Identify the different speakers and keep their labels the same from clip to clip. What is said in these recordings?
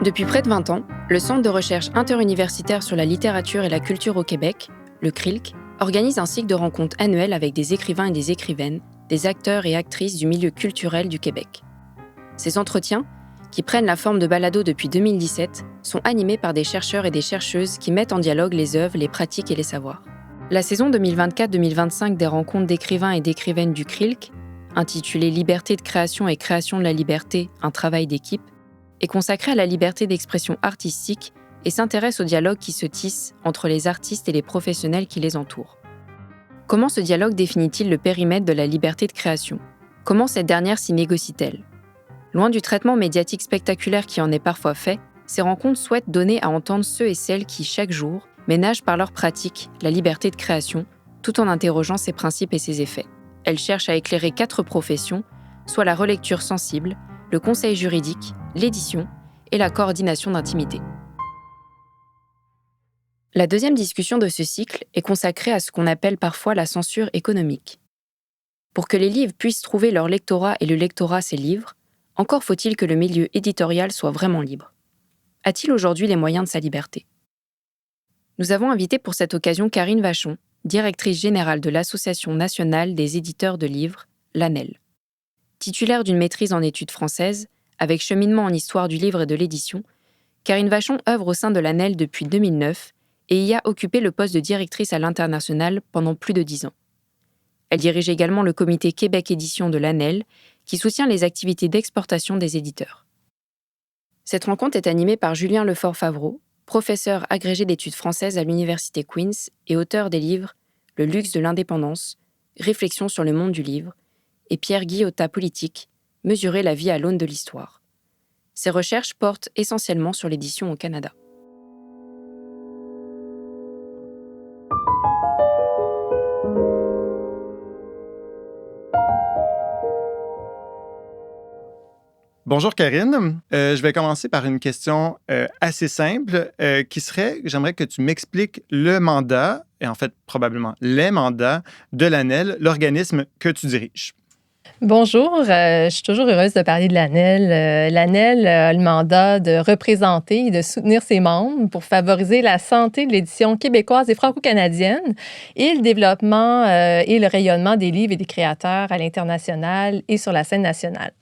Speaker 1: Depuis près de 20 ans, le Centre de recherche interuniversitaire sur la littérature et la culture au Québec, le CRILC, organise un cycle de rencontres annuelles avec des écrivains et des écrivaines, des acteurs et actrices du milieu culturel du Québec. Ces entretiens, qui prennent la forme de balados depuis 2017, sont animés par des chercheurs et des chercheuses qui mettent en dialogue les œuvres, les pratiques et les savoirs. La saison 2024-2025 des rencontres d'écrivains et d'écrivaines du CRILC, intitulée « Liberté de création et création de la liberté, un travail d'équipe », est consacrée à la liberté d'expression artistique et s'intéresse au dialogue qui se tisse entre les artistes et les professionnels qui les entourent. Comment ce dialogue définit-il le périmètre de la liberté de création ? Comment cette dernière s'y négocie-t-elle ? Loin du traitement médiatique spectaculaire qui en est parfois fait, ces rencontres souhaitent donner à entendre ceux et celles qui, chaque jour, ménagent par leur pratique la liberté de création, tout en interrogeant ses principes et ses effets. Elles cherchent à éclairer 4 professions, soit la relecture sensible, le conseil juridique, l'édition et la coordination d'intimité. La deuxième discussion de ce cycle est consacrée à ce qu'on appelle parfois la censure économique. Pour que les livres puissent trouver leur lectorat et le lectorat ses livres, encore faut-il que le milieu éditorial soit vraiment libre. A-t-il aujourd'hui les moyens de sa liberté ? Nous avons invité pour cette occasion Karine Vachon, directrice générale de l'Association nationale des éditeurs de livres, l'ANEL. Titulaire d'une maîtrise en études françaises, avec cheminement en histoire du livre et de l'édition, Karine Vachon œuvre au sein de l'ANEL depuis 2009 et y a occupé le poste de directrice à l'international pendant plus de 10 ans. Elle dirige également le comité Québec Édition de l'ANEL, qui soutient les activités d'exportation des éditeurs. Cette rencontre est animée par Julien Lefort-Favreau, professeur agrégé d'études françaises à l'Université Queen's et auteur des livres « Le luxe de l'indépendance »,« Réflexions sur le monde du livre » et Pierre-Guy Otta Politique, « Mesurer la vie à l'aune de l'histoire ». Ses recherches portent essentiellement sur l'édition au Canada.
Speaker 2: Bonjour Karine, je vais commencer par une question assez simple qui serait, j'aimerais que tu m'expliques le mandat, et en fait probablement les mandats de l'ANEL, l'organisme que tu diriges.
Speaker 3: Bonjour, je suis toujours heureuse de parler de l'ANEL. L'ANEL a le mandat de représenter et de soutenir ses membres pour favoriser la santé de l'édition québécoise et franco-canadienne et le développement et le rayonnement des livres et des créateurs à l'international et sur la scène nationale.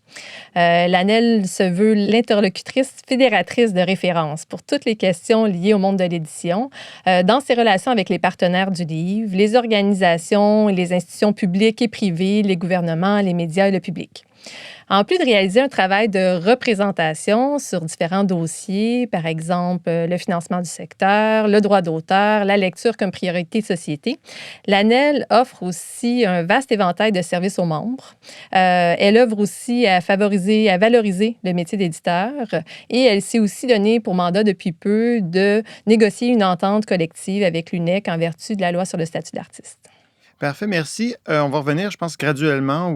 Speaker 3: L'ANEL se veut l'interlocutrice fédératrice de référence pour toutes les questions liées au monde de l'édition, dans ses relations avec les partenaires du livre, les organisations et les institutions publiques et privées, les gouvernements, les médias et le public. En plus de réaliser un travail de représentation sur différents dossiers, par exemple le financement du secteur, le droit d'auteur, la lecture comme priorité de société, l'ANEL offre aussi un vaste éventail de services aux membres. Elle œuvre aussi à favoriser, à valoriser le métier d'éditeur et elle s'est aussi donné pour mandat depuis peu de négocier une entente collective avec l'UNEC en vertu de la loi sur le statut d'artiste.
Speaker 2: Parfait, merci. On va revenir, je pense, graduellement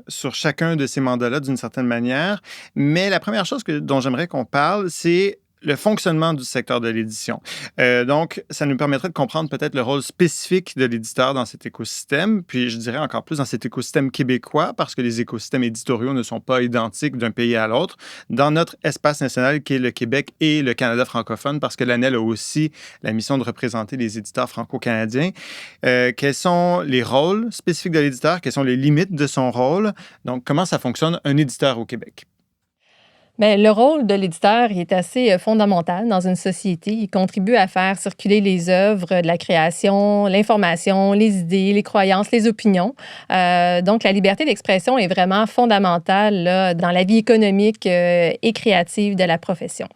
Speaker 2: sur chacun de ces mandats-là d'une certaine manière. Mais la première chose dont j'aimerais qu'on parle, c'est le fonctionnement du secteur de l'édition. Donc, ça nous permettrait de comprendre peut-être le rôle spécifique de l'éditeur dans cet écosystème, puis je dirais encore plus dans cet écosystème québécois, parce que les écosystèmes éditoriaux ne sont pas identiques d'un pays à l'autre, dans notre espace national qui est le Québec et le Canada francophone, parce que l'ANEL a aussi la mission de représenter les éditeurs franco-canadiens. Quels sont les rôles spécifiques de l'éditeur? Quelles sont les limites de son rôle? Donc, comment ça fonctionne un éditeur au Québec?
Speaker 3: Bien, le rôle de l'éditeur il est assez fondamental dans une société. Il contribue à faire circuler les œuvres de la création, l'information, les idées, les croyances, les opinions. Donc, la liberté d'expression est vraiment fondamentale là, dans la vie économique et créative de la profession.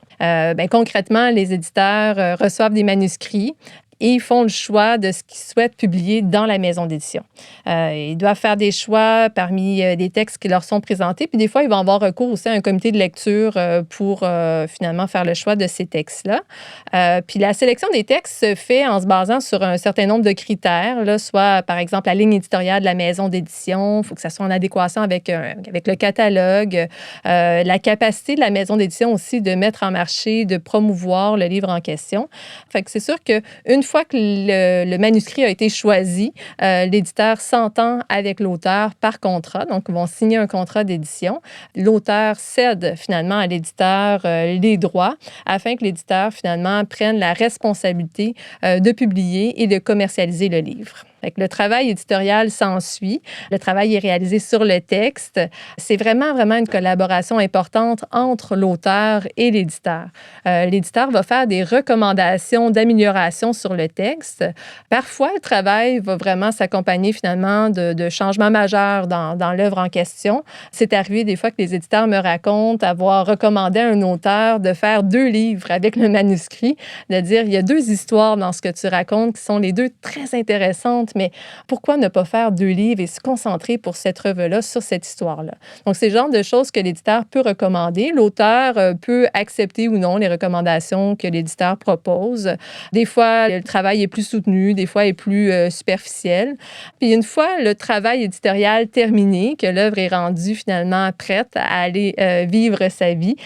Speaker 3: Concrètement, les éditeurs reçoivent des manuscrits et ils font le choix de ce qu'ils souhaitent publier dans la maison d'édition. Ils doivent faire des choix parmi des textes qui leur sont présentés, puis des fois, ils vont avoir recours aussi à un comité de lecture pour finalement faire le choix de ces textes-là. Puis la sélection des textes se fait en se basant sur un certain nombre de critères, là, soit par exemple la ligne éditoriale de la maison d'édition, il faut que ça soit en adéquation avec le catalogue, la capacité de la maison d'édition aussi de mettre en marché, de promouvoir le livre en question. Fait que c'est sûr qu'une fois que le manuscrit a été choisi, l'éditeur s'entend avec l'auteur par contrat, donc ils vont signer un contrat d'édition. L'auteur cède finalement à l'éditeur les droits afin que l'éditeur finalement prenne la responsabilité de publier et de commercialiser le livre. Fait que le travail éditorial s'ensuit. Le travail est réalisé sur le texte. C'est vraiment une collaboration importante entre l'auteur et l'éditeur. L'éditeur va faire des recommandations d'amélioration sur le texte. Parfois, le travail va vraiment s'accompagner finalement de changements majeurs dans l'œuvre en question. C'est arrivé des fois que les éditeurs me racontent avoir recommandé à un auteur de faire 2 livres avec le manuscrit, de dire il y a 2 histoires dans ce que tu racontes qui sont les 2 très intéressantes, mais pourquoi ne pas faire 2 livres et se concentrer pour cette œuvre-là sur cette histoire-là? Donc, c'est le genre de choses que l'éditeur peut recommander. L'auteur peut accepter ou non les recommandations que l'éditeur propose. Des fois, le travail est plus soutenu, des fois, est plus superficiel. Puis, une fois le travail éditorial terminé, que l'œuvre est rendue finalement prête à aller vivre sa vie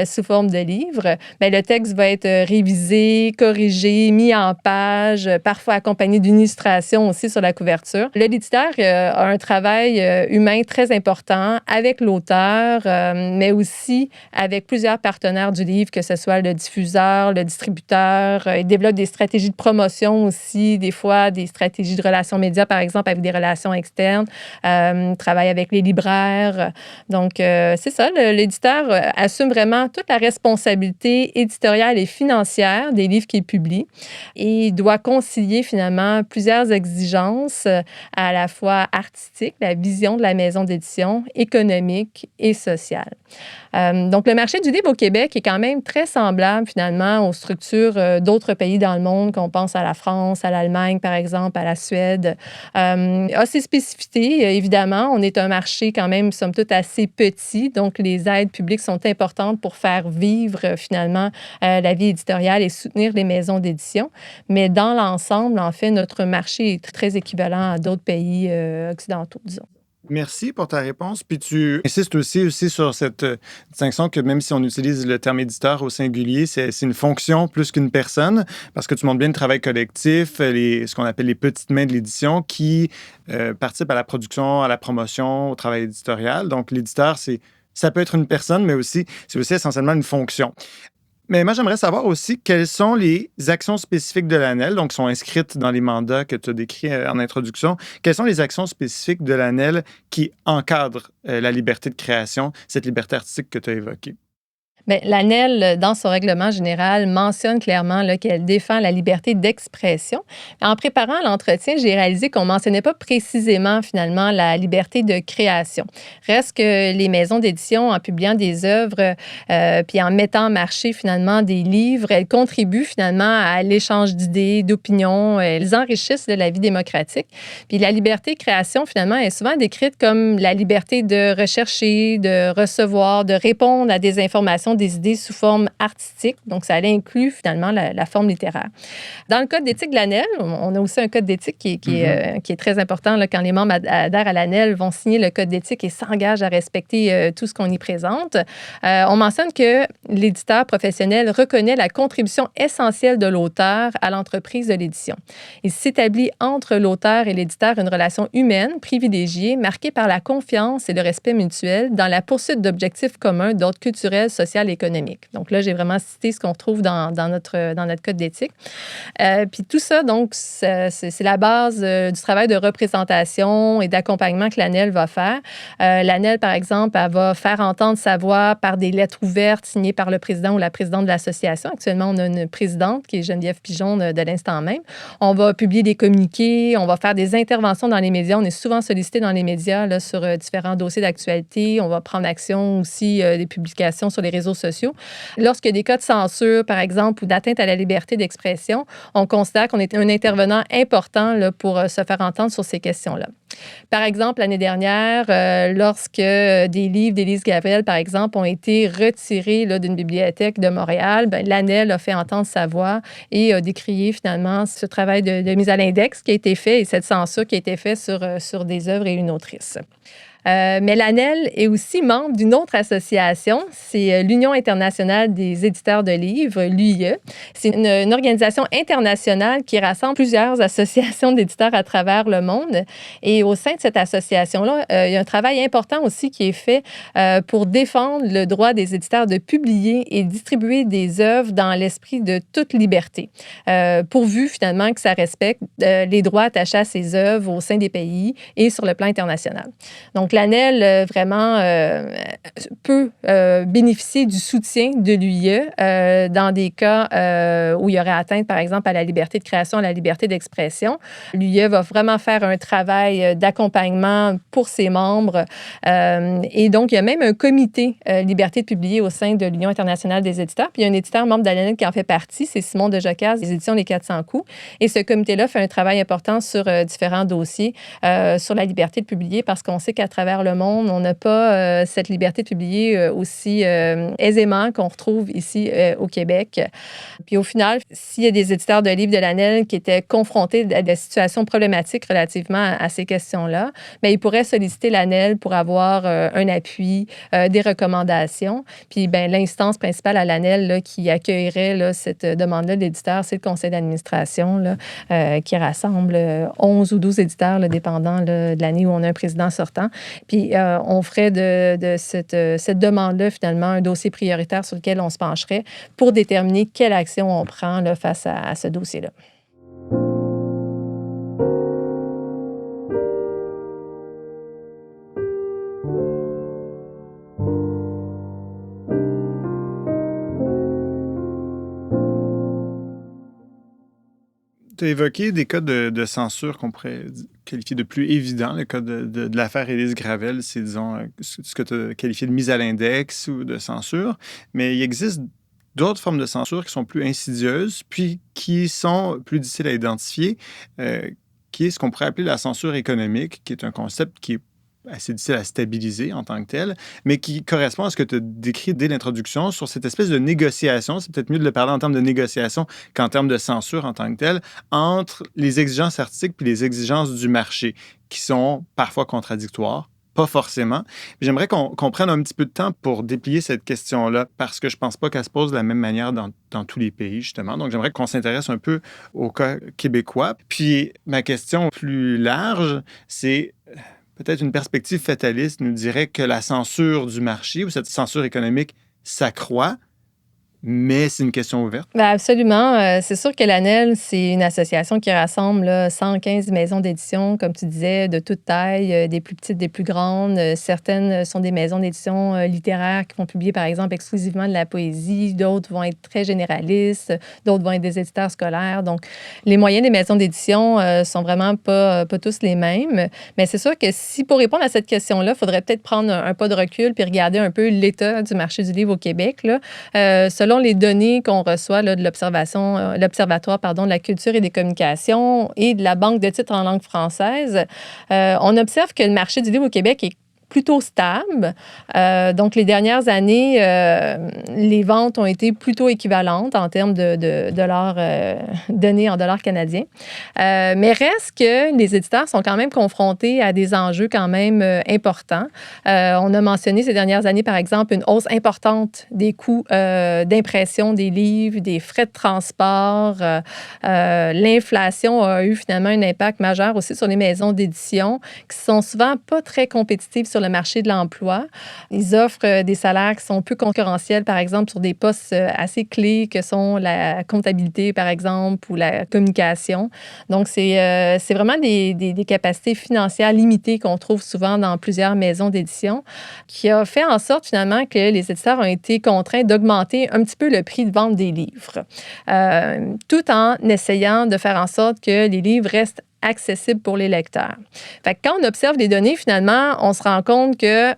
Speaker 3: sous forme de livre, bien, le texte va être révisé, corrigé, mis en page, parfois accompagné d'une illustration aussi sur la couverture. L'éditeur a un travail humain très important avec l'auteur, mais aussi avec plusieurs partenaires du livre, que ce soit le diffuseur, le distributeur. Il développe des stratégies de promotion aussi, des fois des stratégies de relations médias, par exemple, avec des relations externes. Travaille avec les libraires. Donc, c'est ça, l'éditeur assume vraiment toute la responsabilité éditoriale et financière des livres qu'il publie et doit concilier finalement plusieurs exigences à la fois artistiques, la vision de la maison d'édition, économique et sociale. Donc, le marché du livre au Québec est quand même très semblable finalement aux structures d'autres pays dans le monde, qu'on pense à la France, à l'Allemagne par exemple, à la Suède. A ses spécificités, évidemment. On est un marché quand même, somme toute, assez petit, donc les aides publiques sont importantes pour faire vivre finalement la vie éditoriale et soutenir les maisons d'édition. Mais dans l'ensemble, en fait, notre marché est très équivalent à d'autres pays occidentaux, disons.
Speaker 2: Merci pour ta réponse. Puis tu insistes aussi sur cette distinction que même si on utilise le terme éditeur au singulier, c'est une fonction plus qu'une personne, parce que tu montres bien le travail collectif, ce qu'on appelle les petites mains de l'édition qui participent à la production, à la promotion, au travail éditorial. Donc l'éditeur, ça peut être une personne, mais c'est aussi essentiellement une fonction. Mais moi, j'aimerais savoir aussi quelles sont les actions spécifiques de l'ANEL, donc qui sont inscrites dans les mandats que tu as décrits en introduction. Quelles sont les actions spécifiques de l'ANEL qui encadrent la liberté de création, cette liberté artistique que tu as évoquée?
Speaker 3: Bien, l'ANEL, dans son règlement général, mentionne clairement là, qu'elle défend la liberté d'expression. En préparant l'entretien, j'ai réalisé qu'on ne mentionnait pas précisément, finalement, la liberté de création. Reste que les maisons d'édition, en publiant des œuvres puis en mettant en marché, finalement, des livres, elles contribuent, finalement, à l'échange d'idées, d'opinions. Elles enrichissent la vie démocratique. Puis la liberté de création, finalement, est souvent décrite comme la liberté de rechercher, de recevoir, de répondre à des informations, des idées sous forme artistique. Donc, ça inclut finalement la forme littéraire. Dans le code d'éthique de l'ANEL, on a aussi un code d'éthique qui est très important là, quand les membres adhèrent à l'ANEL, vont signer le code d'éthique et s'engagent à respecter tout ce qu'on y présente. On mentionne que l'éditeur professionnel reconnaît la contribution essentielle de l'auteur à l'entreprise de l'édition. Il s'établit entre l'auteur et l'éditeur une relation humaine, privilégiée, marquée par la confiance et le respect mutuel dans la poursuite d'objectifs communs d'ordre culturel, social et économique. Donc là, j'ai vraiment cité ce qu'on retrouve dans notre code d'éthique. Puis tout ça, donc, c'est la base du travail de représentation et d'accompagnement que l'ANEL va faire. L'ANEL, par exemple, elle va faire entendre sa voix par des lettres ouvertes signées par le président ou la présidente de l'association. Actuellement, on a une présidente qui est Geneviève Pigeon de l'instant même. On va publier des communiqués, on va faire des interventions dans les médias. On est souvent sollicité dans les médias là, sur différents dossiers d'actualité. On va prendre action aussi des publications sur les réseaux sociaux. Lorsqu'il y a des cas de censure, par exemple, ou d'atteinte à la liberté d'expression, on considère qu'on est un intervenant important là, pour se faire entendre sur ces questions-là. Par exemple, l'année dernière, lorsque des livres d'Élise Gravel, par exemple, ont été retirés là, d'une bibliothèque de Montréal, l'ANEL a fait entendre sa voix et a décrié finalement ce travail de mise à l'index qui a été fait et cette censure qui a été faite sur des œuvres et une autrice. Mais l'ANEL est aussi membre d'une autre association, c'est l'Union internationale des éditeurs de livres, l'UIE. C'est une organisation internationale qui rassemble plusieurs associations d'éditeurs à travers le monde. Et au sein de cette association-là, il y a un travail important aussi qui est fait pour défendre le droit des éditeurs de publier et distribuer des œuvres dans l'esprit de toute liberté, pourvu finalement que ça respecte les droits attachés à ces œuvres au sein des pays et sur le plan international. Donc, l'ANEL, vraiment, peut bénéficier du soutien de l'UIE dans des cas où il y aurait atteinte, par exemple, à la liberté de création, à la liberté d'expression. L'UIE va vraiment faire un travail d'accompagnement pour ses membres. Et donc, il y a même un comité liberté de publier au sein de l'Union internationale des éditeurs. Puis, il y a un éditeur membre de l'ANEL qui en fait partie, c'est Simon de Jocasse, des éditions Les 400 coups. Et ce comité-là fait un travail important sur différents dossiers sur la liberté de publier parce qu'on sait qu'à travers le monde, on n'a pas cette liberté de publier aussi aisément qu'on retrouve ici au Québec. Puis au final, s'il y a des éditeurs de livres de l'ANEL qui étaient confrontés à des situations problématiques relativement à ces questions-là, bien, ils pourraient solliciter l'ANEL pour avoir un appui, des recommandations. Puis bien, l'instance principale à l'ANEL là, qui accueillerait là, cette demande-là de l'éditeur, c'est le conseil d'administration là, qui rassemble 11 ou 12 éditeurs, là, dépendant là, de l'année où on a un président sortant. Puis on ferait de cette demande-là, finalement, un dossier prioritaire sur lequel on se pencherait pour déterminer quelle action on prend là, face à ce dossier-là.
Speaker 2: Tu as évoqué des cas de censure qu'on pourrait qualifier de plus évidents. Le cas de l'affaire Élise Gravel, c'est, disons, ce que tu as qualifié de mise à l'index ou de censure. Mais il existe d'autres formes de censure qui sont plus insidieuses, puis qui sont plus difficiles à identifier, qui est ce qu'on pourrait appeler la censure économique, qui est un concept qui est assez difficile à stabiliser en tant que tel, mais qui correspond à ce que tu as décrit dès l'introduction sur cette espèce de négociation, c'est peut-être mieux de le parler en termes de négociation qu'en termes de censure en tant que tel, entre les exigences artistiques puis les exigences du marché, qui sont parfois contradictoires. Pas forcément. J'aimerais qu'on prenne un petit peu de temps pour déplier cette question-là parce que je pense pas qu'elle se pose de la même manière dans tous les pays, justement. Donc, j'aimerais qu'on s'intéresse un peu au cas québécois. Puis, ma question plus large, c'est peut-être une perspective fataliste nous dirait que la censure du marché ou cette censure économique s'accroît, mais c'est une question ouverte.
Speaker 3: Bien, absolument. C'est sûr que l'ANEL, c'est une association qui rassemble là, 115 maisons d'édition, comme tu disais, de toute taille, des plus petites, des plus grandes. Certaines sont des maisons d'édition littéraires qui vont publier, par exemple, exclusivement de la poésie. D'autres vont être très généralistes. D'autres vont être des éditeurs scolaires. Donc, les moyens des maisons d'édition sont vraiment pas tous les mêmes. Mais c'est sûr que si, pour répondre à cette question-là, il faudrait peut-être prendre un pas de recul puis regarder un peu l'état du marché du livre au Québec. Là. Selon les données qu'on reçoit là, de l'Observatoire de la culture et des communications et de la Banque de titres en langue française, on observe que le marché du livre au Québec est plutôt stable. Donc, les dernières années, les ventes ont été plutôt équivalentes en termes de dollars donnés en dollars canadiens. Mais reste que les éditeurs sont quand même confrontés à des enjeux quand même importants. On a mentionné ces dernières années, par exemple, une hausse importante des coûts d'impression des livres, des frais de transport. L'inflation a eu finalement un impact majeur aussi sur les maisons d'édition qui sont souvent pas très compétitives sur le marché de l'emploi. Ils offrent des salaires qui sont peu concurrentiels, par exemple, sur des postes assez clés que sont la comptabilité, par exemple, ou la communication. Donc, c'est vraiment des capacités financières limitées qu'on trouve souvent dans plusieurs maisons d'édition, qui a fait en sorte, finalement, que les éditeurs ont été contraints d'augmenter un petit peu le prix de vente des livres, tout en essayant de faire en sorte que les livres restent accessible pour les lecteurs. Fait que quand on observe les données, finalement, on se rend compte que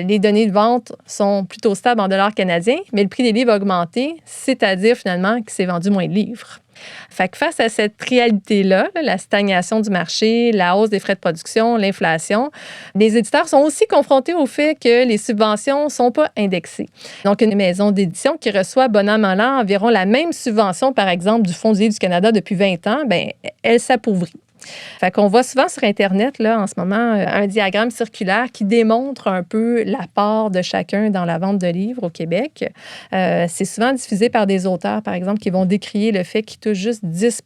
Speaker 3: les données de vente sont plutôt stables en dollars canadiens, mais le prix des livres a augmenté, c'est-à-dire finalement qu'il s'est vendu moins de livres. Fait que face à cette réalité-là, la stagnation du marché, la hausse des frais de production, l'inflation, les éditeurs sont aussi confrontés au fait que les subventions ne sont pas indexées. Donc, une maison d'édition qui reçoit bon an, mal an environ la même subvention, par exemple, du Fonds du livre du Canada depuis 20 ans, bien, elle s'appauvrit. Fait qu'on voit souvent sur Internet, là, en ce moment, un diagramme circulaire qui démontre un peu l'apport de chacun dans la vente de livres au Québec. C'est souvent diffusé par des auteurs, par exemple, qui vont décrier le fait qu'ils touchent juste 10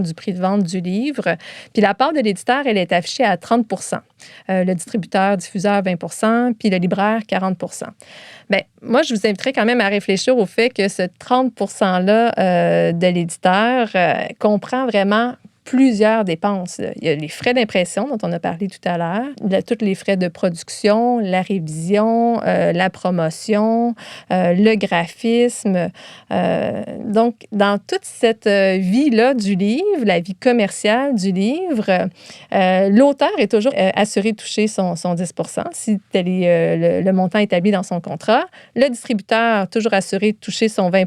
Speaker 3: du prix de vente du livre. Puis l'apport de l'éditeur, elle est affichée à 30 le distributeur, diffuseur, 20 puis le libraire, 40 Bien, moi, je vous inviterais quand même à réfléchir au fait que ce 30 %-là de l'éditeur comprend vraiment plusieurs dépenses. Il y a les frais d'impression dont on a parlé tout à l'heure, tous les frais de production, la révision, la promotion, le graphisme. Donc, dans toute cette vie-là du livre, la vie commerciale du livre, l'auteur est toujours assuré de toucher son 10 si tel est le montant établi dans son contrat. Le distributeur, toujours assuré de toucher son 20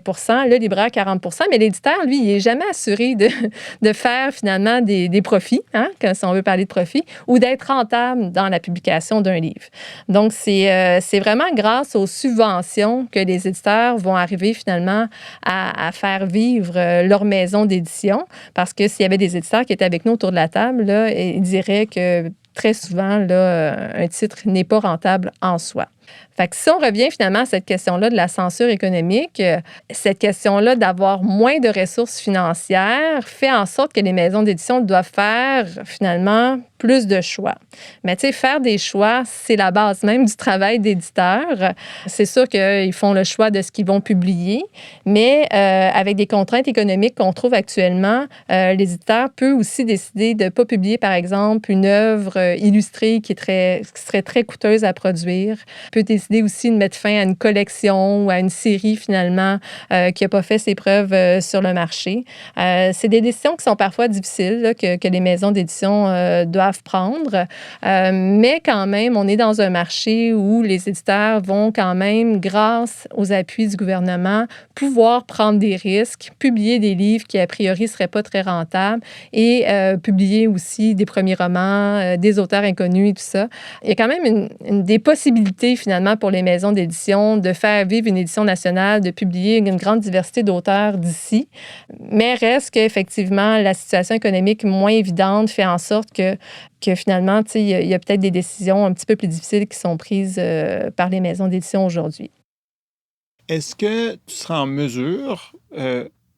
Speaker 3: le libraire, 40 mais l'éditeur, lui, il n'est jamais assuré de faire finalement des profits, hein, si on veut parler de profits, ou d'être rentable dans la publication d'un livre. Donc, c'est vraiment grâce aux subventions que les éditeurs vont arriver finalement à faire vivre leur maison d'édition, parce que s'il y avait des éditeurs qui étaient avec nous autour de la table, là, ils diraient que très souvent, là, un titre n'est pas rentable en soi. Fait que si on revient finalement à cette question-là de la censure économique, cette question-là d'avoir moins de ressources financières fait en sorte que les maisons d'édition doivent faire finalement plus de choix. Mais tu sais, faire des choix, c'est la base même du travail d'éditeur. C'est sûr qu'ils font le choix de ce qu'ils vont publier, mais avec des contraintes économiques qu'on trouve actuellement, l'éditeur peut aussi décider de ne pas publier, par exemple, une œuvre illustrée qui serait très coûteuse à produire. Peut décider aussi de mettre fin à une collection ou à une série, finalement, qui n'a pas fait ses preuves sur le marché. C'est des décisions qui sont parfois difficiles, là, que les maisons d'édition doivent prendre, mais quand même, on est dans un marché où les éditeurs vont quand même, grâce aux appuis du gouvernement, pouvoir prendre des risques, publier des livres qui, a priori, ne seraient pas très rentables et publier aussi des premiers romans, des auteurs inconnus et tout ça. Il y a quand même des possibilités, finalement, pour les maisons d'édition de faire vivre une édition nationale, de publier une grande diversité d'auteurs d'ici. Mais reste qu'effectivement, la situation économique moins évidente fait en sorte que finalement, il y a peut-être des décisions un petit peu plus difficiles qui sont prises par les maisons d'édition aujourd'hui.
Speaker 2: Est-ce que tu seras en mesure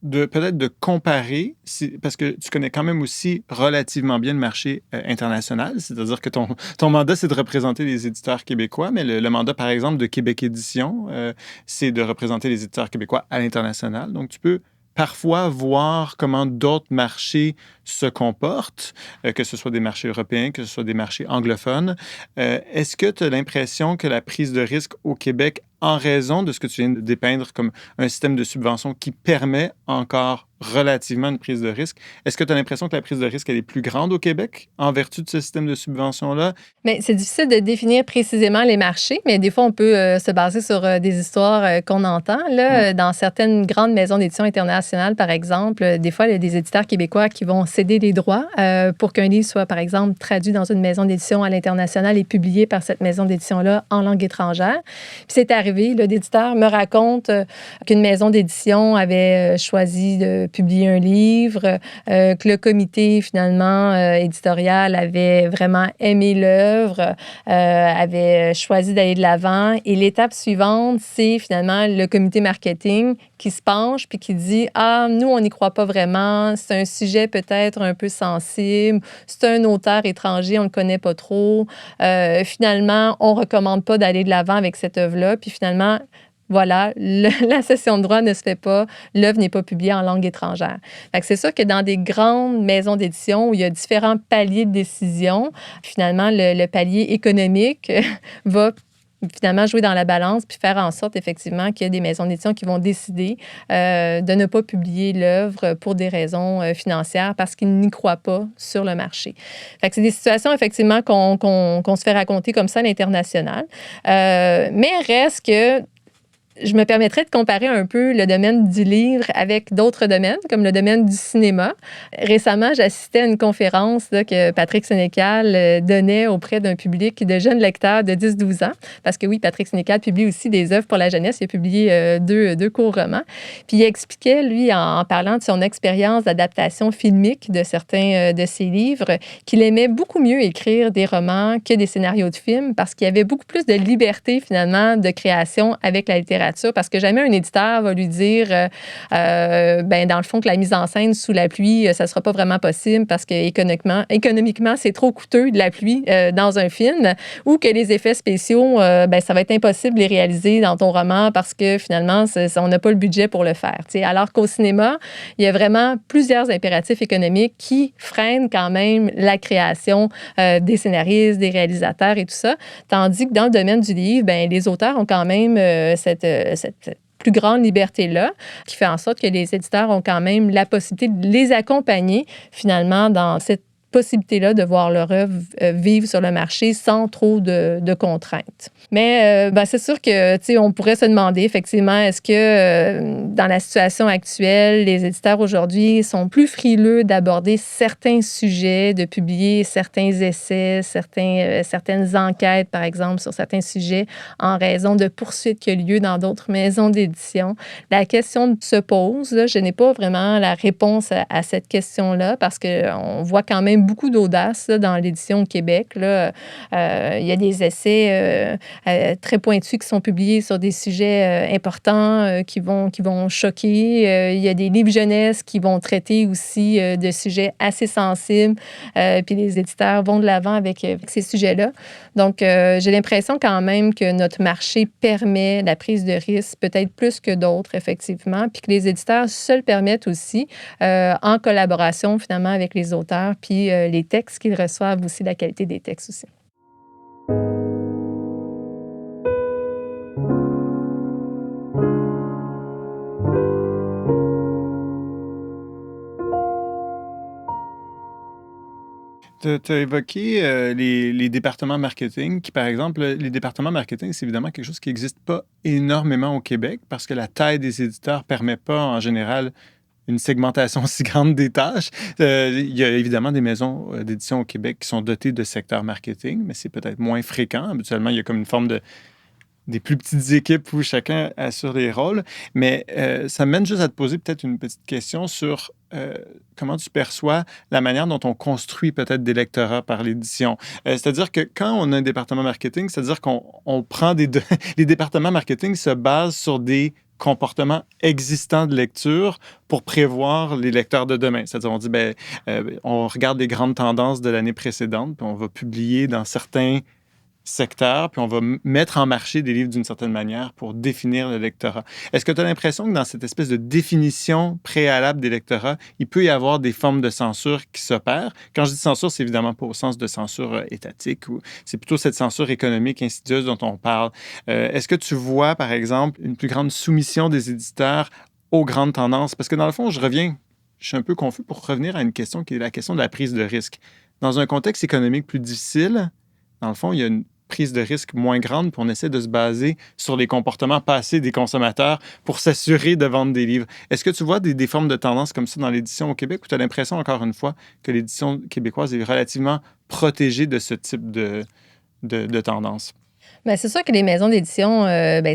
Speaker 2: peut-être de comparer, parce que tu connais quand même aussi relativement bien le marché international, c'est-à-dire que ton mandat, c'est de représenter les éditeurs québécois, mais le mandat, par exemple, de Québec Édition, c'est de représenter les éditeurs québécois à l'international. Donc, tu peux parfois voir comment d'autres marchés se comportent, que ce soit des marchés européens, que ce soit des marchés anglophones. Est-ce que tu as l'impression que la prise de risque au Québec, en raison de ce que tu viens de dépeindre comme un système de subvention qui permet encore relativement une prise de risque, est-ce que tu as l'impression que la prise de risque, elle est plus grande au Québec en vertu de ce système de subvention-là?
Speaker 3: Mais c'est difficile de définir précisément les marchés, mais des fois, on peut se baser sur des histoires qu'on entend. Là, dans certaines grandes maisons d'édition internationales, par exemple, des fois, il y a des éditeurs québécois qui vont céder des droits pour qu'un livre soit, par exemple, traduit dans une maison d'édition à l'international et publié par cette maison d'édition-là en langue étrangère. Puis c'est arrivé, l'éditeur me raconte qu'une maison d'édition avait choisi de publier un livre, que le comité, finalement, éditorial avait vraiment aimé l'œuvre, avait choisi d'aller de l'avant. Et l'étape suivante, c'est finalement le comité marketing qui se penche puis qui dit « Ah, nous, on n'y croit pas vraiment. C'est un sujet peut-être un peu sensible. C'est un auteur étranger, on ne le connaît pas trop. Finalement, on ne recommande pas d'aller de l'avant avec cette œuvre-là. » Puis finalement, voilà, la cession de droit ne se fait pas, l'œuvre n'est pas publiée en langue étrangère. Fait que c'est sûr que dans des grandes maisons d'édition où il y a différents paliers de décision, finalement, le palier économique va finalement jouer dans la balance puis faire en sorte effectivement qu'il y a des maisons d'édition qui vont décider de ne pas publier l'œuvre pour des raisons financières parce qu'ils n'y croient pas sur le marché. Fait que c'est des situations effectivement qu'on se fait raconter comme ça à l'international. Mais reste que Je me permettrais de comparer un peu le domaine du livre avec d'autres domaines, comme le domaine du cinéma. Récemment, j'assistais à une conférence là, que Patrick Sénécal donnait auprès d'un public de jeunes lecteurs de 10-12 ans. Parce que oui, Patrick Sénécal publie aussi des œuvres pour la jeunesse. Il a publié deux courts romans. Puis il expliquait, lui, en parlant de son expérience d'adaptation filmique de certains de ses livres, qu'il aimait beaucoup mieux écrire des romans que des scénarios de films parce qu'il y avait beaucoup plus de liberté, finalement, de création avec la littérature. Parce que jamais un éditeur va lui dire, dans le fond, que la mise en scène sous la pluie, ça ne sera pas vraiment possible parce que économiquement, c'est trop coûteux de la pluie dans un film, ou que les effets spéciaux, ça va être impossible de les réaliser dans ton roman parce que finalement, on n'a pas le budget pour le faire. T'sais. Alors qu'au cinéma, il y a vraiment plusieurs impératifs économiques qui freinent quand même la création des scénaristes, des réalisateurs et tout ça. Tandis que dans le domaine du livre, les auteurs ont quand même cette plus grande liberté-là, qui fait en sorte que les éditeurs ont quand même la possibilité de les accompagner finalement dans cette possibilité-là de voir leur œuvre vivre sur le marché sans trop de contraintes. Mais c'est sûr que, tu sais, on pourrait se demander effectivement, est-ce que dans la situation actuelle, les éditeurs aujourd'hui sont plus frileux d'aborder certains sujets, de publier certains essais, certaines enquêtes, par exemple, sur certains sujets en raison de poursuites qui ont lieu dans d'autres maisons d'édition. La question se pose. Là, je n'ai pas vraiment la réponse à cette question-là parce qu'on voit quand même beaucoup d'audace là, dans l'édition au Québec. Là. Il y a des essais très pointus qui sont publiés sur des sujets importants qui vont choquer. Il y a des livres jeunesse qui vont traiter aussi de sujets assez sensibles. Puis les éditeurs vont de l'avant avec ces sujets-là. Donc, j'ai l'impression quand même que notre marché permet la prise de risque peut-être plus que d'autres, effectivement, puis que les éditeurs se le permettent aussi en collaboration, finalement, avec les auteurs, puis les textes qu'ils reçoivent aussi, la qualité des textes aussi.
Speaker 2: Tu as évoqué les départements marketing, qui, par exemple, les départements marketing, c'est évidemment quelque chose qui n'existe pas énormément au Québec parce que la taille des éditeurs ne permet pas, en général, une segmentation aussi grande des tâches. Il y a évidemment des maisons d'édition au Québec qui sont dotées de secteurs marketing, mais c'est peut-être moins fréquent. Habituellement, il y a comme une forme des plus petites équipes où chacun assure les rôles. Mais ça mène juste à te poser peut-être une petite question sur comment tu perçois la manière dont on construit peut-être des lectorats par l'édition. C'est-à-dire que quand on a un département marketing, c'est-à-dire qu'on prend les départements marketing se basent sur des comportements existants de lecture pour prévoir les lecteurs de demain. C'est-à-dire, on dit, on regarde les grandes tendances de l'année précédente, puis on va publier dans certains secteurs, puis on va mettre en marché des livres d'une certaine manière pour définir le lectorat. Est-ce que tu as l'impression que dans cette espèce de définition préalable des lectorats, il peut y avoir des formes de censure qui s'opèrent? Quand je dis censure, c'est évidemment pas au sens de censure étatique, ou c'est plutôt cette censure économique insidieuse dont on parle. Est-ce que tu vois, par exemple, une plus grande soumission des éditeurs aux grandes tendances? Parce que dans le fond, je suis un peu confus pour revenir à une question qui est la question de la prise de risque. Dans un contexte économique plus difficile, dans le fond, il y a une prise de risque moins grande, puis on essaie de se baser sur les comportements passés des consommateurs pour s'assurer de vendre des livres. Est-ce que tu vois des formes de tendance comme ça dans l'édition au Québec, ou tu as l'impression, encore une fois, que l'édition québécoise est relativement protégée de ce type de tendance?
Speaker 3: Bien, c'est sûr que les maisons d'édition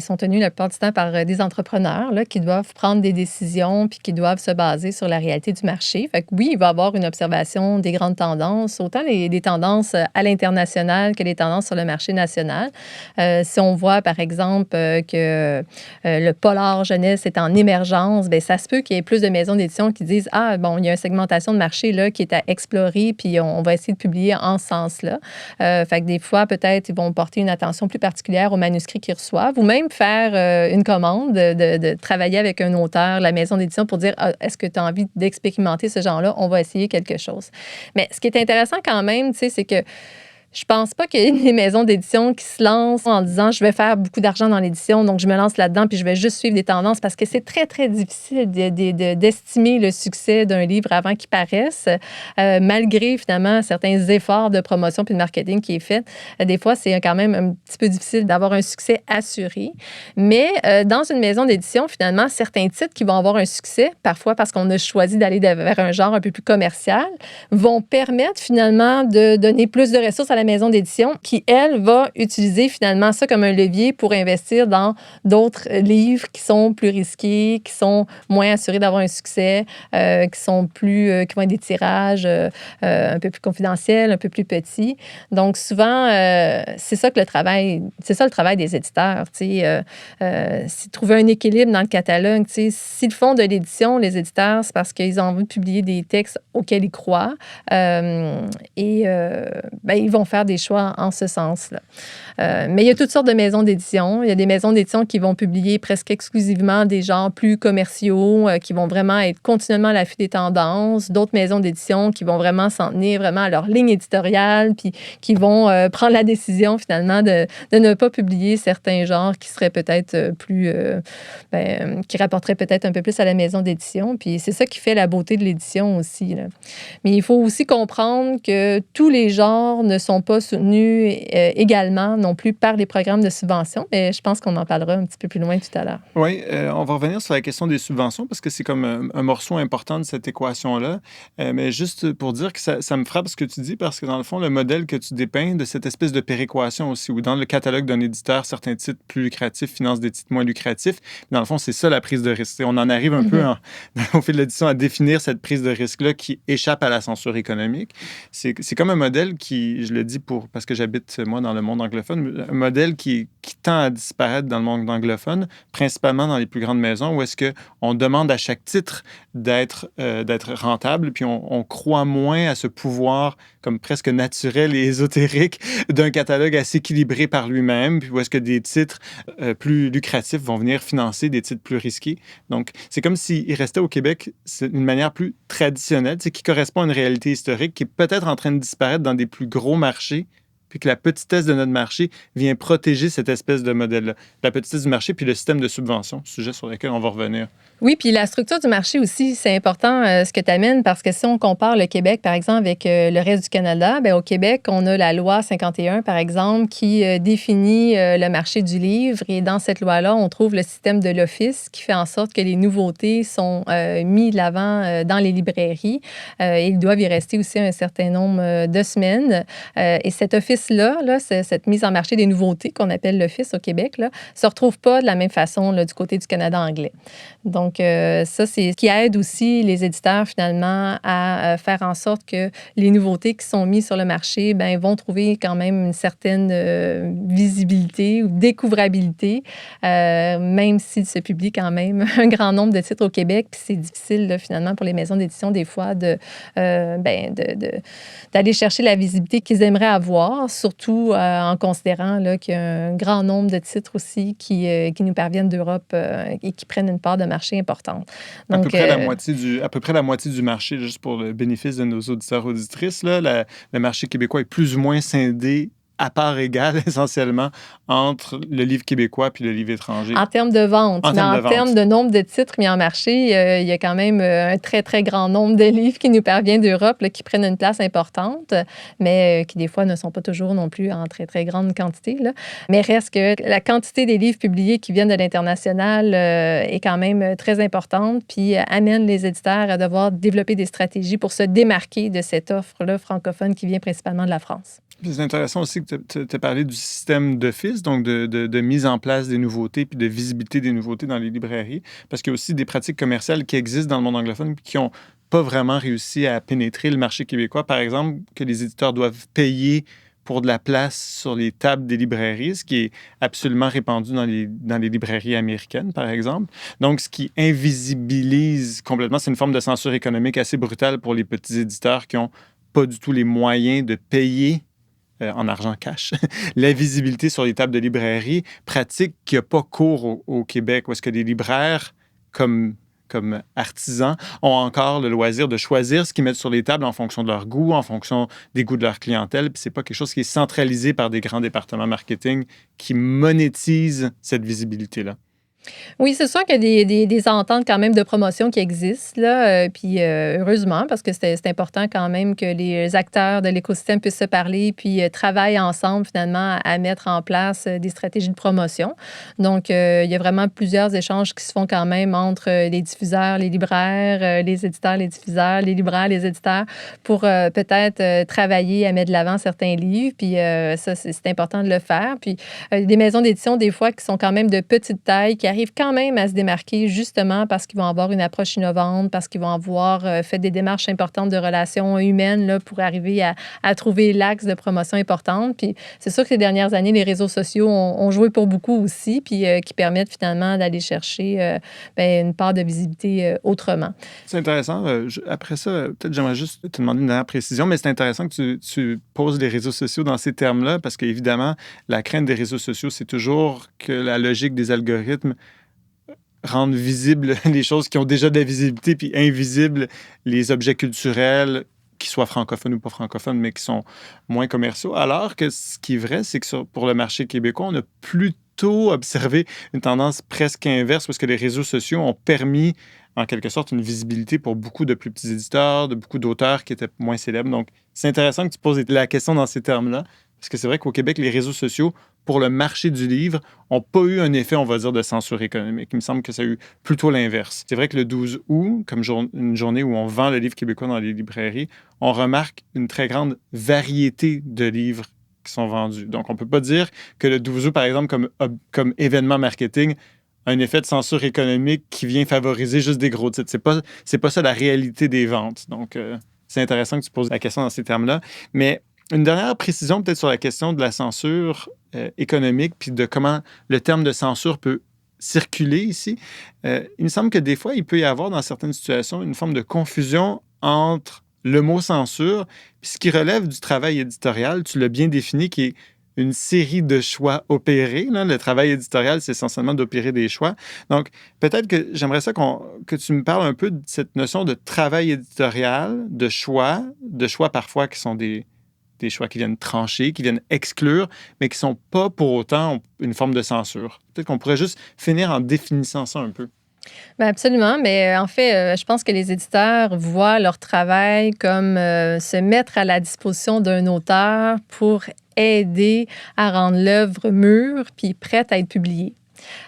Speaker 3: sont tenues la plupart du temps par des entrepreneurs là, qui doivent prendre des décisions puis qui doivent se baser sur la réalité du marché. Fait que oui, il va y avoir une observation des grandes tendances, autant des tendances à l'international que les tendances sur le marché national. Si on voit, par exemple, que le polar jeunesse est en émergence, bien, ça se peut qu'il y ait plus de maisons d'édition qui disent « Ah, bon, il y a une segmentation de marché là, qui est à explorer, puis on va essayer de publier en ce sens-là. » Fait que des fois, peut-être, ils vont porter une attention plus particulière aux manuscrits qu'ils reçoivent, ou même faire une commande, de travailler avec un auteur, la maison d'édition, pour dire est-ce que tu as envie d'expérimenter ce genre-là? On va essayer quelque chose. Mais ce qui est intéressant quand même, tu sais, c'est que Je pense pas qu'il y ait des maisons d'édition qui se lancent en disant: «Je vais faire beaucoup d'argent dans l'édition, donc je me lance là-dedans, puis je vais juste suivre des tendances», parce que c'est très, très difficile d'estimer le succès d'un livre avant qu'il paraisse, malgré finalement certains efforts de promotion puis de marketing qui est fait. Des fois, c'est quand même un petit peu difficile d'avoir un succès assuré. Mais dans une maison d'édition, finalement, certains titres qui vont avoir un succès, parfois parce qu'on a choisi d'aller vers un genre un peu plus commercial, vont permettre finalement de donner plus de ressources à la maison d'édition qui, elle, va utiliser finalement ça comme un levier pour investir dans d'autres livres qui sont plus risqués, qui sont moins assurés d'avoir un succès, qui sont qui vont être des tirages un peu plus confidentiels, un peu plus petits. Donc, souvent, c'est ça le travail des éditeurs, tu sais, c'est trouver un équilibre dans le catalogue, tu sais. S'ils font de l'édition, les éditeurs, c'est parce qu'ils ont envie de publier des textes auxquels ils croient, ils vont faire des choix en ce sens-là. Mais il y a toutes sortes de maisons d'édition. Il y a des maisons d'édition qui vont publier presque exclusivement des genres plus commerciaux, qui vont vraiment être continuellement à l'affût des tendances. D'autres maisons d'édition qui vont vraiment s'en tenir vraiment à leur ligne éditoriale, puis qui vont prendre la décision finalement de ne pas publier certains genres qui seraient peut-être qui rapporteraient peut-être un peu plus à la maison d'édition. Puis c'est ça qui fait la beauté de l'édition aussi, là. Mais il faut aussi comprendre que tous les genres ne sont pas soutenus également non plus par les programmes de subvention. Mais je pense qu'on en parlera un petit peu plus loin tout à l'heure.
Speaker 2: Oui, on va revenir sur la question des subventions parce que c'est comme un morceau important de cette équation-là. Mais juste pour dire que ça me frappe ce que tu dis parce que dans le fond, le modèle que tu dépeins de cette espèce de péréquation aussi, où dans le catalogue d'un éditeur, certains titres plus lucratifs financent des titres moins lucratifs. Dans le fond, c'est ça la prise de risque. On en arrive un peu au fil de l'édition à définir cette prise de risque-là qui échappe à la censure économique. C'est comme un modèle qui, je le dis parce que j'habite, moi, dans le monde anglophone, un modèle qui tend à disparaître dans le monde anglophone, principalement dans les plus grandes maisons, où est-ce qu'on demande à chaque titre d'être rentable, puis on croit moins à ce pouvoir comme presque naturel et ésotérique d'un catalogue assez équilibré par lui-même, puis où est-ce que des titres plus lucratifs vont venir financer des titres plus risqués. Donc, c'est comme s'il restait au Québec une manière plus traditionnelle, qui correspond à une réalité historique qui est peut-être en train de disparaître dans des plus gros marchés, puis que la petitesse de notre marché vient protéger cette espèce de modèle-là. La petitesse du marché, puis le système de subvention, sujet sur lequel on va revenir.
Speaker 3: Oui, puis la structure du marché aussi, c'est important ce que tu amènes parce que si on compare le Québec, par exemple, avec le reste du Canada, bien, au Québec, on a la loi 51, par exemple, qui définit le marché du livre. Et dans cette loi-là, on trouve le système de l'Office qui fait en sorte que les nouveautés sont mises de l'avant dans les librairies. Ils doivent y rester aussi un certain nombre de semaines. Et cet Office-là, cette mise en marché des nouveautés qu'on appelle l'Office au Québec, ne se retrouve pas de la même façon là, du côté du Canada anglais. Donc, ça, c'est ce qui aide aussi les éditeurs, finalement, à faire en sorte que les nouveautés qui sont mises sur le marché vont trouver quand même une certaine visibilité ou découvrabilité, même s'il se publie quand même un grand nombre de titres au Québec. Puis c'est difficile, là, finalement, pour les maisons d'édition, des fois, d'aller chercher la visibilité qu'ils aimeraient avoir, surtout en considérant là, qu'il y a un grand nombre de titres aussi qui nous parviennent d'Europe et qui prennent une part de marché importante. Donc,
Speaker 2: à peu près la moitié du marché, juste pour le bénéfice de nos auditeurs auditrices, là, le marché québécois est plus ou moins scindé à part égale, essentiellement, entre le livre québécois puis le livre étranger.
Speaker 3: En termes de vente. En termes de nombre de titres mis en marché, il y a quand même un très, très grand nombre de livres qui nous parviennent d'Europe, là, qui prennent une place importante, mais qui, des fois, ne sont pas toujours non plus en très, très grande quantité, là. Mais reste que la quantité des livres publiés qui viennent de l'international est quand même très importante, puis amène les éditeurs à devoir développer des stratégies pour se démarquer de cette offre-là francophone qui vient principalement de la France.
Speaker 2: C'est intéressant aussi que tu as parlé du système d'office, donc de mise en place des nouveautés puis de visibilité des nouveautés dans les librairies, parce qu'il y a aussi des pratiques commerciales qui existent dans le monde anglophone qui n'ont pas vraiment réussi à pénétrer le marché québécois. Par exemple, que les éditeurs doivent payer pour de la place sur les tables des librairies, ce qui est absolument répandu dans les librairies américaines, par exemple. Donc, ce qui invisibilise complètement, c'est une forme de censure économique assez brutale pour les petits éditeurs qui n'ont pas du tout les moyens de payer en argent cash, la visibilité sur les tables de librairie, pratique qui n'a pas cours au Québec, où est-ce que des libraires comme comme artisans, ont encore le loisir de choisir ce qu'ils mettent sur les tables en fonction de leur goût, en fonction des goûts de leur clientèle. Puis c'est pas quelque chose qui est centralisé par des grands départements marketing qui monétisent cette visibilité-là.
Speaker 3: Oui, c'est sûr qu'il y a des ententes quand même de promotion qui existent, là, puis heureusement, parce que c'est important quand même que les acteurs de l'écosystème puissent se parler, puis travaillent ensemble finalement à mettre en place des stratégies de promotion. Donc, il y a vraiment plusieurs échanges qui se font quand même entre les diffuseurs, les libraires, les éditeurs, les diffuseurs, les libraires, les éditeurs, pour peut-être travailler à mettre de l'avant certains livres, puis ça, c'est important de le faire. Puis, des maisons d'édition, des fois, qui sont quand même de petite taille, qui arrivent quand même à se démarquer justement parce qu'ils vont avoir une approche innovante, parce qu'ils vont avoir fait des démarches importantes de relations humaines là, pour arriver à trouver l'axe de promotion importante. Puis c'est sûr que ces dernières années, les réseaux sociaux ont joué pour beaucoup aussi, puis qui permettent finalement d'aller chercher une part de visibilité autrement.
Speaker 2: C'est intéressant. Après ça, peut-être j'aimerais juste te demander une dernière précision, mais c'est intéressant que tu poses les réseaux sociaux dans ces termes-là, parce qu'évidemment, la crainte des réseaux sociaux, c'est toujours que la logique des algorithmes rendre visibles les choses qui ont déjà de la visibilité, puis invisibles les objets culturels, qui soient francophones ou pas francophones, mais qui sont moins commerciaux. Alors que ce qui est vrai, c'est que pour le marché québécois, on a plutôt observé une tendance presque inverse, parce que les réseaux sociaux ont permis, en quelque sorte, une visibilité pour beaucoup de plus petits éditeurs, de beaucoup d'auteurs qui étaient moins célèbres. Donc, c'est intéressant que tu poses la question dans ces termes-là, parce que c'est vrai qu'au Québec, les réseaux sociaux, pour le marché du livre, n'ont pas eu un effet, on va dire, de censure économique. Il me semble que ça a eu plutôt l'inverse. C'est vrai que le 12 août, comme une journée où on vend le livre québécois dans les librairies, on remarque une très grande variété de livres qui sont vendus. Donc, on ne peut pas dire que le 12 août, par exemple, comme événement marketing, a un effet de censure économique qui vient favoriser juste des gros titres. C'est pas ça la réalité des ventes. Donc, c'est intéressant que tu poses la question dans ces termes-là. Mais une dernière précision peut-être sur la question de la censure économique, puis de comment le terme de censure peut circuler ici. Il me semble que des fois, il peut y avoir dans certaines situations une forme de confusion entre le mot censure, puis ce qui relève du travail éditorial, tu l'as bien défini, qui est une série de choix opérés. Là. Le travail éditorial, c'est essentiellement d'opérer des choix. Donc, peut-être que j'aimerais ça que tu me parles un peu de cette notion de travail éditorial, de choix parfois qui sont des choix qui viennent trancher, qui viennent exclure, mais qui ne sont pas pour autant une forme de censure. Peut-être qu'on pourrait juste finir en définissant ça un peu.
Speaker 3: Bien, absolument, mais en fait, je pense que les éditeurs voient leur travail comme se mettre à la disposition d'un auteur pour aider à rendre l'œuvre mûre puis prête à être publiée.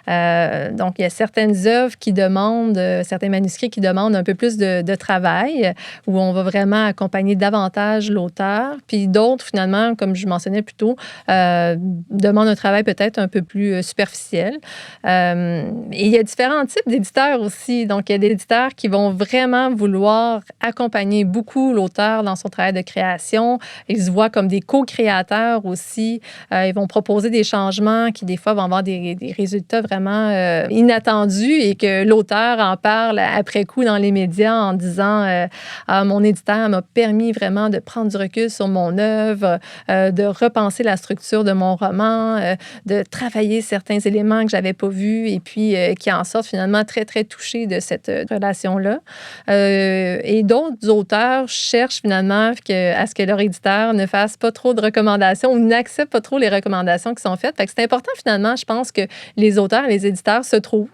Speaker 3: Donc, il y a certaines œuvres qui demandent, certains manuscrits qui demandent un peu plus de travail, où on va vraiment accompagner davantage l'auteur. Puis d'autres, finalement, comme je mentionnais plus tôt, demandent un travail peut-être un peu plus superficiel. Et il y a différents types d'éditeurs aussi. Donc, il y a des éditeurs qui vont vraiment vouloir accompagner beaucoup l'auteur dans son travail de création. Ils se voient comme des co-créateurs aussi. Ils vont proposer des changements qui, des fois, vont avoir des résultats vraiment inattendus et que l'auteur en parle après coup dans les médias en disant mon éditeur m'a permis vraiment de prendre du recul sur mon œuvre, de repenser la structure de mon roman, de travailler certains éléments que j'avais pas vus et puis qui en sortent finalement très, très touchés de cette relation-là. Et d'autres auteurs cherchent finalement à ce que leur éditeur ne fasse pas trop de recommandations ou n'accepte pas trop les recommandations qui sont faites. Fait que c'est important finalement, je pense, que les auteurs et les éditeurs se trouvent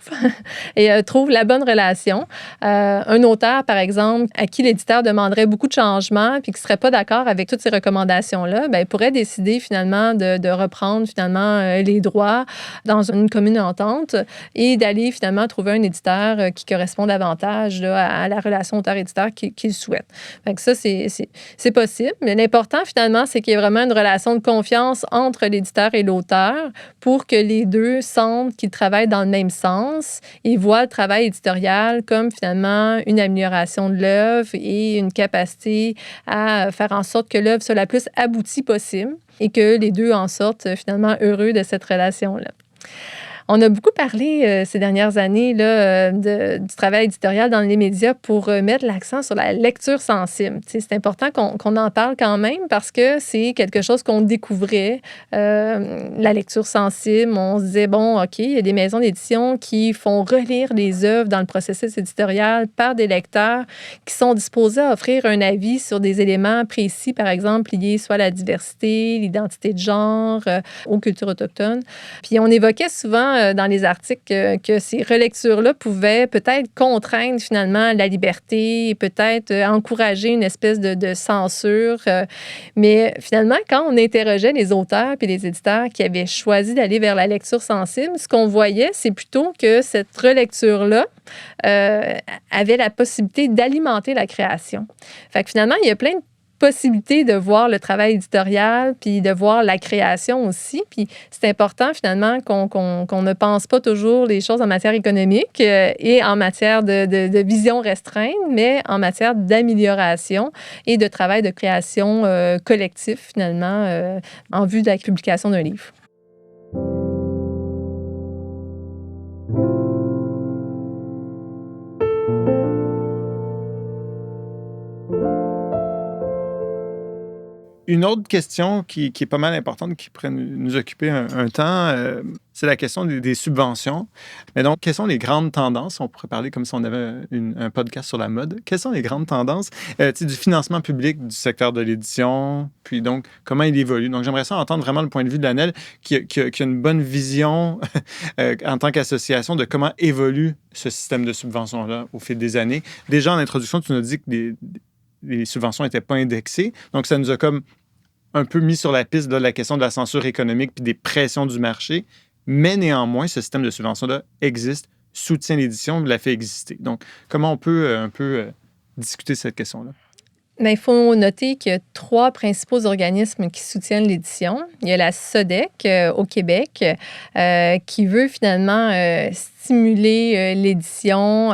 Speaker 3: et trouvent la bonne relation. Un auteur, par exemple, à qui l'éditeur demanderait beaucoup de changements puis qui ne serait pas d'accord avec toutes ces recommandations-là, bien, il pourrait décider finalement de reprendre finalement les droits dans une commune entente et d'aller finalement trouver un éditeur qui correspond davantage là, à la relation auteur-éditeur qu'il souhaite. Donc ça, c'est possible. Mais l'important finalement, c'est qu'il y ait vraiment une relation de confiance entre l'éditeur et l'auteur pour que les deux sentent qu'ils travaillent dans le même sens et voient le travail éditorial comme finalement une amélioration de l'œuvre et une capacité à faire en sorte que l'œuvre soit la plus aboutie possible et que les deux en sortent finalement heureux de cette relation-là. On a beaucoup parlé ces dernières années là, du travail éditorial dans les médias pour mettre l'accent sur la lecture sensible. Tu sais, c'est important qu'on en parle quand même parce que c'est quelque chose qu'on découvrait, la lecture sensible. On se disait, bon, OK, il y a des maisons d'édition qui font relire les œuvres dans le processus éditorial par des lecteurs qui sont disposés à offrir un avis sur des éléments précis, par exemple, liés soit à la diversité, l'identité de genre, aux cultures autochtones. Puis on évoquait souvent dans les articles que ces relectures-là pouvaient peut-être contraindre finalement la liberté et peut-être encourager une espèce de censure. Mais finalement, quand on interrogeait les auteurs puis les éditeurs qui avaient choisi d'aller vers la lecture sensible, ce qu'on voyait, c'est plutôt que cette relecture-là avait la possibilité d'alimenter la création. Fait que finalement, il y a plein de possibilité de voir le travail éditorial, puis de voir la création aussi. Puis c'est important, finalement, qu'on ne pense pas toujours les choses en matière économique et en matière de vision restreinte, mais en matière d'amélioration et de travail de création collectif, finalement, en vue de la publication d'un livre.
Speaker 2: Une autre question qui est pas mal importante, qui pourrait nous occuper un temps, c'est la question des subventions. Mais donc, quelles sont les grandes tendances? On pourrait parler comme si on avait un podcast sur la mode. Quelles sont les grandes tendances du financement public du secteur de l'édition? Puis donc, comment il évolue? Donc, j'aimerais ça entendre vraiment le point de vue de l'ANEL qui a une bonne vision en tant qu'association de comment évolue ce système de subventions-là au fil des années. Déjà, en introduction, tu nous as dit que les subventions n'étaient pas indexées. Donc, ça nous a comme un peu mis sur la piste de la question de la censure économique puis des pressions du marché. Mais néanmoins, ce système de subvention-là existe, soutient l'édition, l'a fait exister. Donc, comment on peut un peu discuter cette question-là?
Speaker 3: Bien, il faut noter qu'il y a 3 principaux organismes qui soutiennent l'édition. Il y a la SODEC au Québec qui veut finalement stimuler l'édition,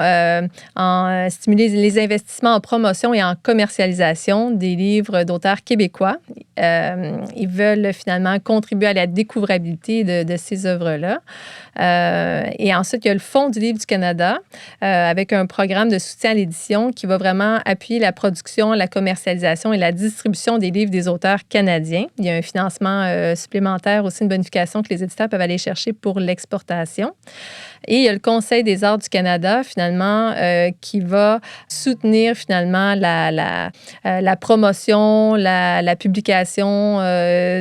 Speaker 3: stimuler les investissements en promotion et en commercialisation des livres d'auteurs québécois. Ils veulent finalement contribuer à la découvrabilité de ces œuvres-là. Et ensuite, il y a le Fonds du livre du Canada avec un programme de soutien à l'édition qui va vraiment appuyer la production, la commercialisation et la distribution des livres des auteurs canadiens. Il y a un financement supplémentaire aussi, une bonification que les éditeurs peuvent aller chercher pour l'exportation. Et il y a le Conseil des arts du Canada, finalement, qui va soutenir, finalement, la promotion, la publication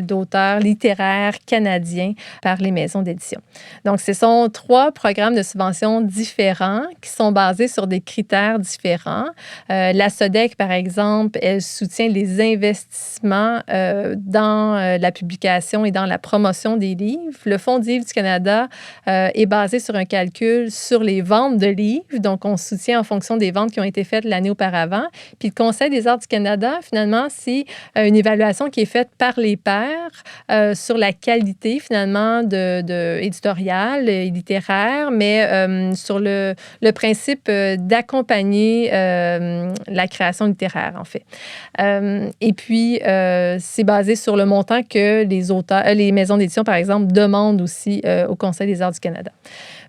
Speaker 3: d'auteurs littéraires canadiens par les maisons d'édition. Donc, ce sont 3 programmes de subvention différents qui sont basés sur des critères différents. La SODEC, par exemple, elle soutient les investissements dans la publication et dans la promotion des livres. Le Fonds du livre du Canada est basé sur un calcul sur les ventes de livres. Donc, on soutient en fonction des ventes qui ont été faites l'année auparavant. Puis, le Conseil des arts du Canada, finalement, c'est une évaluation qui est faite par les pairs sur la qualité, finalement, éditoriale et littéraire, mais sur le principe d'accompagner la création littéraire, en fait. Et puis, c'est basé sur le montant que les maisons d'édition, par exemple, demandent aussi au Conseil des arts du Canada.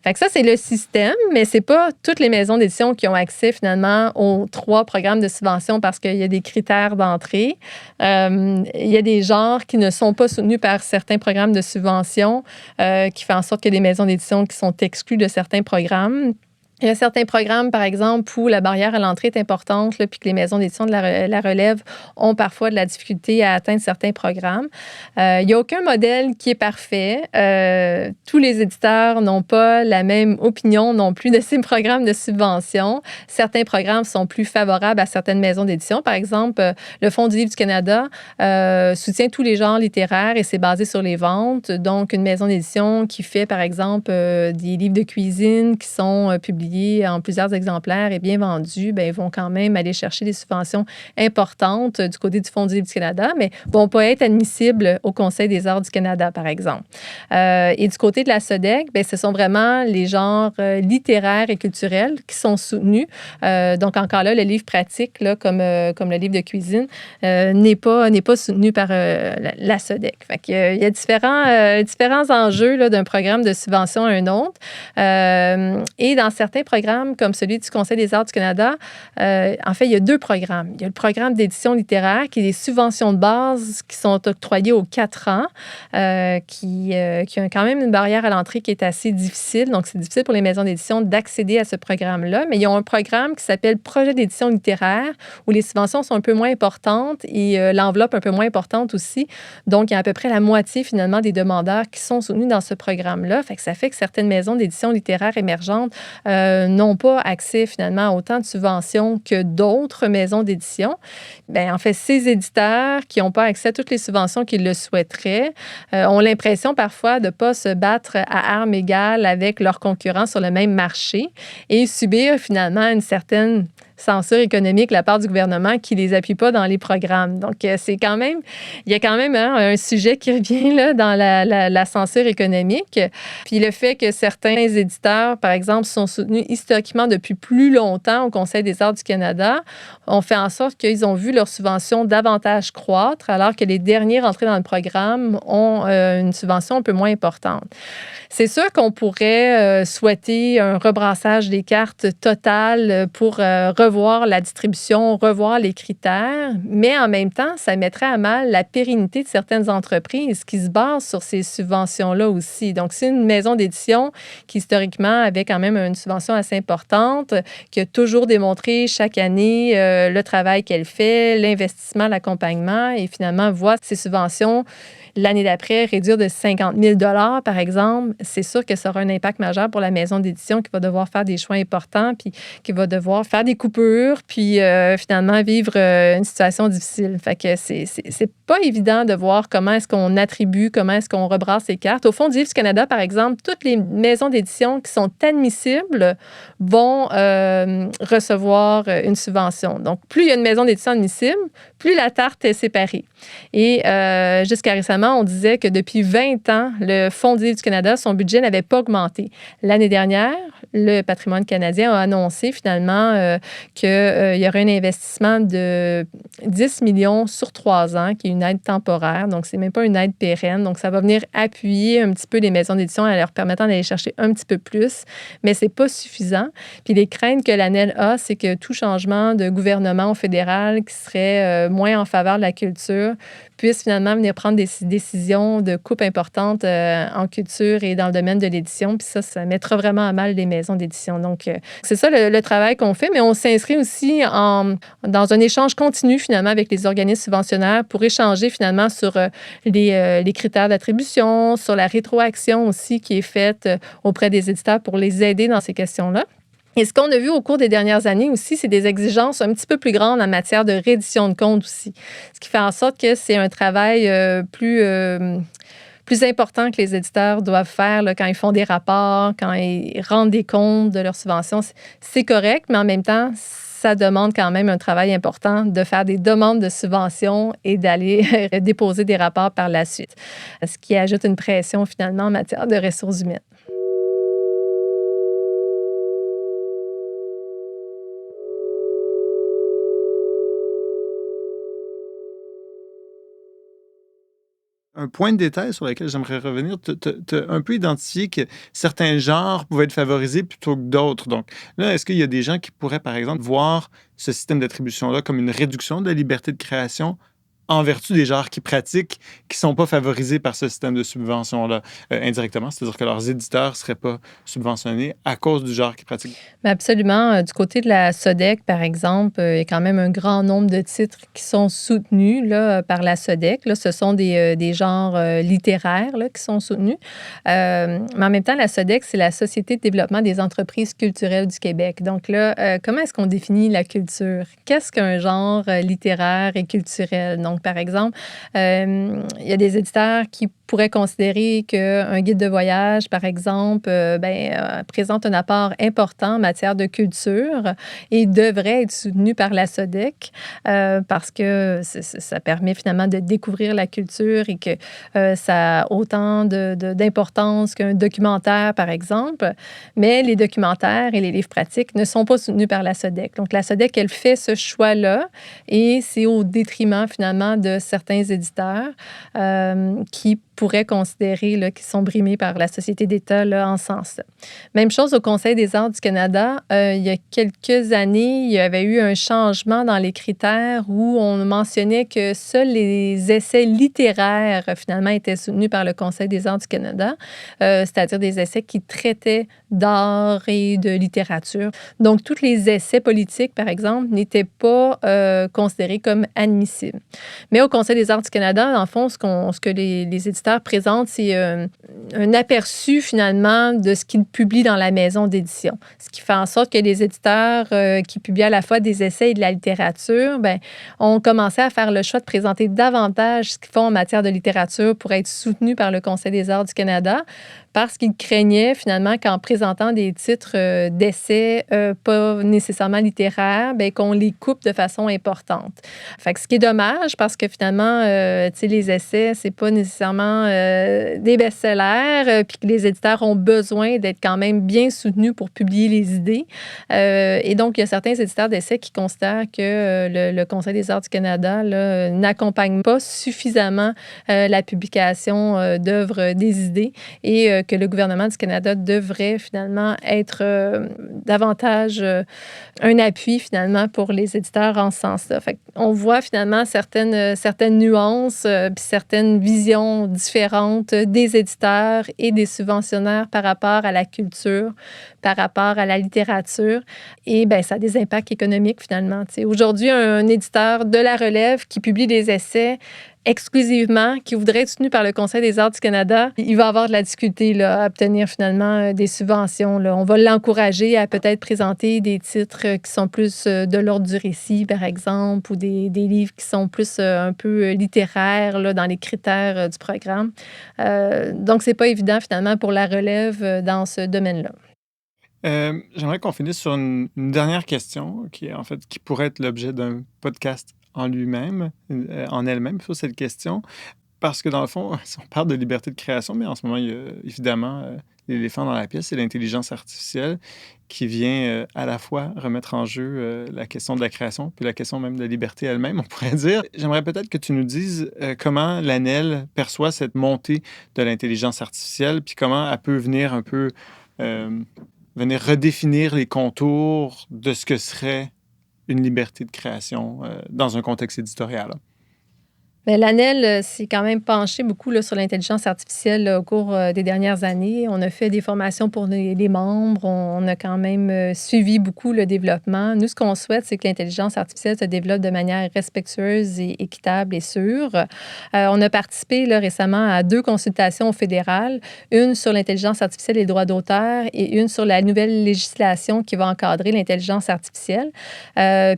Speaker 3: Fait que ça, c'est le système, mais c'est pas toutes les maisons d'édition qui ont accès finalement aux 3 programmes de subvention parce qu'il y a des critères d'entrée. Il y a des genres qui ne sont pas soutenus par certains programmes de subvention qui font en sorte qu'il y a des maisons d'édition qui sont exclues de certains programmes. Il y a certains programmes, par exemple, où la barrière à l'entrée est importante, là, puis que les maisons d'édition de la relève ont parfois de la difficulté à atteindre certains programmes. Il n'y a aucun modèle qui est parfait. Tous les éditeurs n'ont pas la même opinion non plus de ces programmes de subvention. Certains programmes sont plus favorables à certaines maisons d'édition. Par exemple, le Fonds du livre du Canada soutient tous les genres littéraires et c'est basé sur les ventes. Donc, une maison d'édition qui fait, par exemple, des livres de cuisine qui sont publiés publié en plusieurs exemplaires et bien vendu, bien, ils vont quand même aller chercher des subventions importantes du côté du Fonds du livre du Canada, mais ne vont pas être admissibles au Conseil des arts du Canada, par exemple. Et du côté de la SODEC, bien, ce sont vraiment les genres littéraires et culturels qui sont soutenus. Donc, encore là, le livre pratique, là, comme le livre de cuisine, n'est pas soutenu par la SODEC. Fait qu'il y a différents enjeux là, d'un programme de subvention à un autre. Et dans certains programmes, comme celui du Conseil des arts du Canada, en fait, il y a 2 programmes. Il y a le programme d'édition littéraire, qui est des subventions de base qui sont octroyées aux 4 ans, qui a quand même une barrière à l'entrée qui est assez difficile. Donc, c'est difficile pour les maisons d'édition d'accéder à ce programme-là. Mais ils ont un programme qui s'appelle Projet d'édition littéraire, où les subventions sont un peu moins importantes et l'enveloppe un peu moins importante aussi. Donc, il y a à peu près la moitié, finalement, des demandeurs qui sont soutenus dans ce programme-là. Ça fait que certaines maisons d'édition littéraire émergentes n'ont pas accès, finalement, à autant de subventions que d'autres maisons d'édition. Bien, en fait, ces éditeurs qui n'ont pas accès à toutes les subventions qu'ils le souhaiteraient ont l'impression parfois de ne pas se battre à armes égales avec leurs concurrents sur le même marché et subir, finalement, une certaine censure économique de la part du gouvernement qui ne les appuie pas dans les programmes. Donc, il y a quand même un sujet qui revient là, dans la censure économique. Puis le fait que certains éditeurs, par exemple, sont soutenus historiquement depuis plus longtemps au Conseil des arts du Canada, ont fait en sorte qu'ils ont vu leurs subventions davantage croître, alors que les derniers rentrés dans le programme ont une subvention un peu moins importante. C'est sûr qu'on pourrait souhaiter un rebrassage des cartes total pour revoir la distribution, revoir les critères, mais en même temps, ça mettrait à mal la pérennité de certaines entreprises qui se basent sur ces subventions-là aussi. Donc, c'est une maison d'édition qui, historiquement, avait quand même une subvention assez importante, qui a toujours démontré chaque année le travail qu'elle fait, l'investissement, l'accompagnement, et finalement voit ses subventions l'année d'après réduire de 50 000 $ par exemple. C'est sûr que ça aura un impact majeur pour la maison d'édition qui va devoir faire des choix importants, puis qui va devoir faire des coupures, puis finalement vivre une situation difficile. Fait que c'est pas évident de voir comment est-ce qu'on attribue, comment est-ce qu'on rebrasse les cartes. Au Fonds du livre du Canada, par exemple, toutes les maisons d'édition qui sont admissibles vont recevoir une subvention. Donc, plus il y a une maison d'édition admissible, plus la tarte est séparée. Et jusqu'à récemment, on disait que depuis 20 ans, le Fonds du livre du Canada, son budget n'avait pas augmenté. L'année dernière, le patrimoine canadien a annoncé finalement qu'il y aurait un investissement de 10 millions sur 3 ans, qui est une aide temporaire. Donc, c'est même pas une aide pérenne. Donc, ça va venir appuyer un petit peu les maisons d'édition en leur permettant d'aller chercher un petit peu plus, mais c'est pas suffisant. Puis, les craintes que l'ANEL a, c'est que tout changement de gouvernement au fédéral qui serait moins en faveur de la culture puisse finalement venir prendre des décisions de coupes importantes en culture et dans le domaine de l'édition. Puis ça mettra vraiment à mal les maisons d'édition. Donc, c'est ça le travail qu'on fait, mais on s'inscrit aussi dans un échange continu finalement avec les organismes subventionnaires pour échanger finalement sur les critères d'attribution, sur la rétroaction aussi qui est faite auprès des éditeurs pour les aider dans ces questions-là. Et ce qu'on a vu au cours des dernières années aussi, c'est des exigences un petit peu plus grandes en matière de reddition de comptes aussi. Ce qui fait en sorte que c'est un travail plus important que les éditeurs doivent faire là, quand ils font des rapports, quand ils rendent des comptes de leurs subventions. C'est correct, mais en même temps, ça demande quand même un travail important de faire des demandes de subventions et d'aller déposer des rapports par la suite. Ce qui ajoute une pression finalement en matière de ressources humaines.
Speaker 2: Un point de détail sur lequel j'aimerais revenir, tu as un peu identifié que certains genres pouvaient être favorisés plutôt que d'autres. Donc là, est-ce qu'il y a des gens qui pourraient, par exemple, voir ce système d'attribution-là comme une réduction de la liberté de création en vertu des genres qu'ils pratiquent, qui ne sont pas favorisés par ce système de subvention-là indirectement, c'est-à-dire que leurs éditeurs ne seraient pas subventionnés à cause du genre qu'ils pratiquent?
Speaker 3: Bien, absolument. Du côté de la SODEC, par exemple, il y a quand même un grand nombre de titres qui sont soutenus là, par la SODEC. Là, ce sont des genres littéraires là, qui sont soutenus. Mais en même temps, la SODEC, c'est la Société de développement des entreprises culturelles du Québec. Donc là, comment est-ce qu'on définit la culture? Qu'est-ce qu'un genre littéraire et culturel? Donc, par exemple, il y a des éditeurs qui pourrait considérer qu'un guide de voyage, par exemple, présente un apport important en matière de culture et devrait être soutenu par la SODEC parce que ça permet finalement de découvrir la culture et que ça a autant d'importance qu'un documentaire, par exemple. Mais les documentaires et les livres pratiques ne sont pas soutenus par la SODEC. Donc, la SODEC, elle fait ce choix-là et c'est au détriment finalement de certains éditeurs qui pourraient considérer là, qu'ils sont brimés par la Société d'État là, en ce sens. Même chose au Conseil des arts du Canada. Il y a quelques années, il y avait eu un changement dans les critères où on mentionnait que seuls les essais littéraires, finalement, étaient soutenus par le Conseil des arts du Canada, c'est-à-dire des essais qui traitaient d'art et de littérature. Donc, tous les essais politiques, par exemple, n'étaient pas considérés comme admissibles. Mais au Conseil des arts du Canada, dans le fond, ce que les éditeurs présentent, c'est un aperçu, finalement, de ce qu'ils publient dans la maison d'édition. Ce qui fait en sorte que les éditeurs qui publient à la fois des essais et de la littérature, ont commencé à faire le choix de présenter davantage ce qu'ils font en matière de littérature pour être soutenus par le Conseil des arts du Canada, parce qu'ils craignaient finalement qu'en présentant des titres d'essais pas nécessairement littéraires, qu'on les coupe de façon importante. Fait que ce qui est dommage, parce que finalement, les essais, c'est pas nécessairement des best-sellers, puis que les éditeurs ont besoin d'être quand même bien soutenus pour publier les idées. Et donc, il y a certains éditeurs d'essais qui considèrent que le Conseil des arts du Canada là, n'accompagne pas suffisamment la publication d'œuvres des idées et que le gouvernement du Canada devrait finalement être davantage un appui finalement pour les éditeurs en ce sens-là. Fait qu'on voit finalement certaines nuances puis certaines visions différentes des éditeurs et des subventionnaires par rapport à la culture, par rapport à la littérature et ça a des impacts économiques finalement. T'sais, aujourd'hui, un éditeur de la relève qui publie des essais exclusivement, qui voudrait être soutenu par le Conseil des arts du Canada, il va avoir de la difficulté là, à obtenir finalement des subventions. Là. On va l'encourager à peut-être présenter des titres qui sont plus de l'ordre du récit, par exemple, ou des livres qui sont plus un peu littéraires là, dans les critères du programme. Donc, c'est pas évident finalement pour la relève dans ce domaine-là.
Speaker 2: J'aimerais qu'on finisse sur une dernière question qui pourrait être l'objet d'un podcast en lui-même, en elle-même, sur cette question. Parce que dans le fond, si on parle de liberté de création, mais en ce moment, il y a évidemment l'éléphant dans la pièce, c'est l'intelligence artificielle qui vient à la fois remettre en jeu la question de la création, puis la question même de la liberté elle-même, on pourrait dire. J'aimerais peut-être que tu nous dises comment l'ANEL perçoit cette montée de l'intelligence artificielle, puis comment elle peut venir un peu venir redéfinir les contours de ce que serait une liberté de création dans un contexte éditorial.
Speaker 3: Bien, l'ANEL s'est quand même penché beaucoup là, sur l'intelligence artificielle là, au cours des dernières années. On a fait des formations pour les membres. On a quand même suivi beaucoup le développement. Nous, ce qu'on souhaite, c'est que l'intelligence artificielle se développe de manière respectueuse et équitable et sûre. On a participé là, récemment à 2 consultations fédérales, une sur l'intelligence artificielle et les droits d'auteur et une sur la nouvelle législation qui va encadrer l'intelligence artificielle.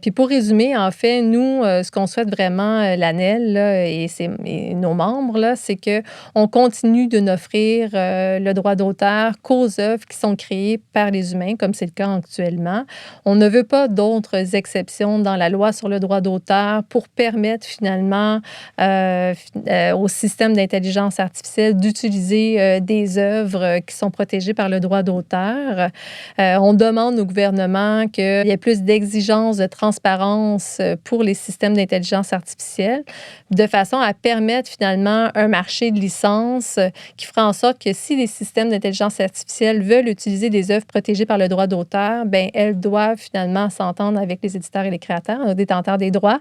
Speaker 3: Puis pour résumer, en fait, nous, ce qu'on souhaite vraiment, l'ANEL, là, et nos membres, là, c'est qu'on continue de n'offrir le droit d'auteur qu'aux œuvres qui sont créées par les humains, comme c'est le cas actuellement. On ne veut pas d'autres exceptions dans la loi sur le droit d'auteur pour permettre finalement au système d'intelligence artificielle d'utiliser des œuvres qui sont protégées par le droit d'auteur. On demande au gouvernement qu'il y ait plus d'exigences de transparence pour les systèmes d'intelligence artificielle, de façon à permettre finalement un marché de licences qui fera en sorte que si les systèmes d'intelligence artificielle veulent utiliser des œuvres protégées par le droit d'auteur, elles doivent finalement s'entendre avec les éditeurs et les créateurs, les détenteurs des droits,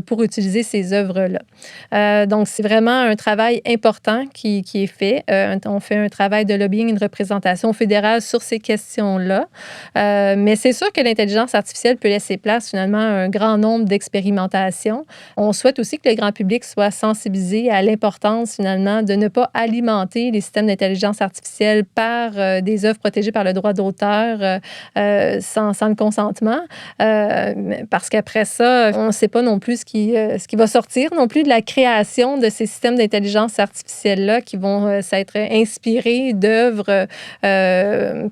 Speaker 3: pour utiliser ces œuvres-là. Donc, c'est vraiment un travail important qui est fait. On fait un travail de lobbying, une représentation fédérale sur ces questions-là. Mais c'est sûr que l'intelligence artificielle peut laisser place finalement à un grand nombre d'expérimentations. On souhaite aussi que le grand public public soit sensibilisé à l'importance, finalement, de ne pas alimenter les systèmes d'intelligence artificielle par des œuvres protégées par le droit d'auteur sans le consentement. Parce qu'après ça, on ne sait pas non plus ce qui va sortir non plus de la création de ces systèmes d'intelligence artificielle-là qui vont s'être inspirés d'œuvres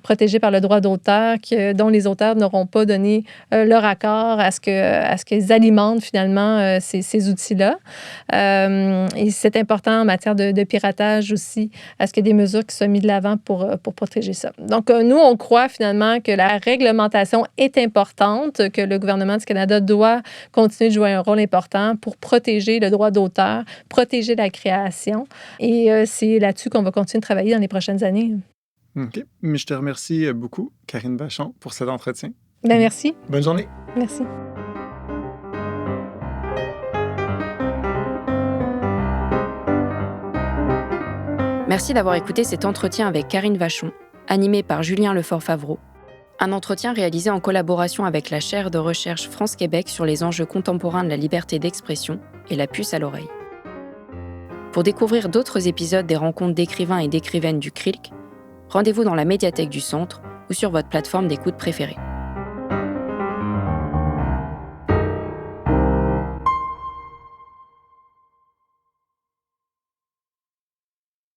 Speaker 3: protégées par le droit d'auteur dont les auteurs n'auront pas donné leur accord à ce qu'ils alimentent finalement ces outils-là. Et c'est important en matière de piratage aussi, à ce qu'il y ait des mesures qui soient mises de l'avant pour protéger ça. Donc, nous, on croit finalement que la réglementation est importante, que le gouvernement du Canada doit continuer de jouer un rôle important pour protéger le droit d'auteur, protéger la création. Et c'est là-dessus qu'on va continuer de travailler dans les prochaines années.
Speaker 2: OK. Mais je te remercie beaucoup, Karine Vachon, pour cet entretien.
Speaker 3: Bien, merci.
Speaker 2: Bonne journée.
Speaker 3: Merci.
Speaker 1: Merci d'avoir écouté cet entretien avec Karine Vachon, animé par Julien Lefort-Favreau. Un entretien réalisé en collaboration avec la chaire de recherche France-Québec sur les enjeux contemporains de la liberté d'expression et la puce à l'oreille. Pour découvrir d'autres épisodes des rencontres d'écrivains et d'écrivaines du CRILC, rendez-vous dans la médiathèque du Centre ou sur votre plateforme d'écoute préférée.